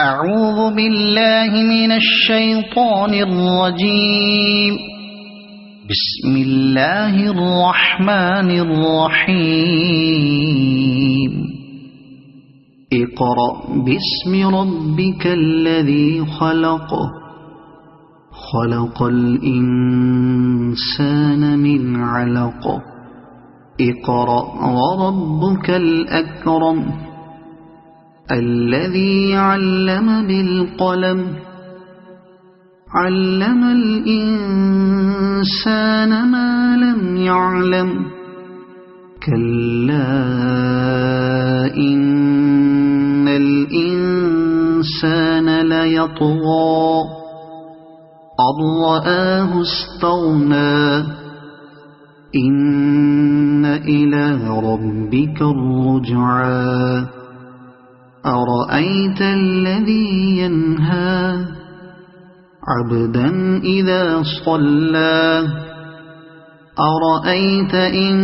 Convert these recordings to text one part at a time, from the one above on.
أعوذ بالله من الشيطان الرجيم. بسم الله الرحمن الرحيم. اقرأ باسم ربك الذي خلق، خلق الإنسان من علق. اقرأ وربك الأكرم الذي علم بالقلم، علم الإنسان ما لم يعلم. كلا إن الإنسان ليطغى أن رآه استغنى. إن إلى ربك الرجعى. أرأيت الذي ينهى عبدا إذا صلى. أرأيت إن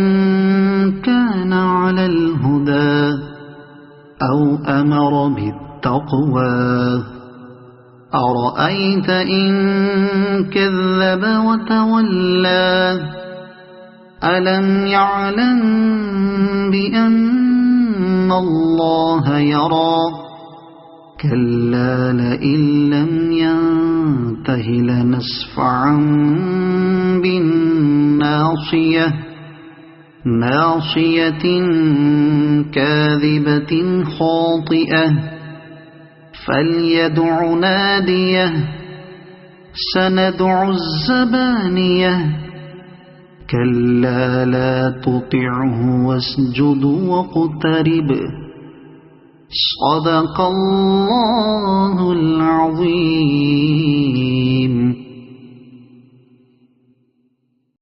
كان على الهدى أو أمر بالتقوى. أرأيت إن كذب وتولى. ألم يعلم بأن الله يرى. كلا لئن لم ينته لنسفعا بالناصية، ناصية كاذبة خاطئة. فليدع ناديه. سندع الزبانية. كلا لا تطعه واسجد واقترب. صدق الله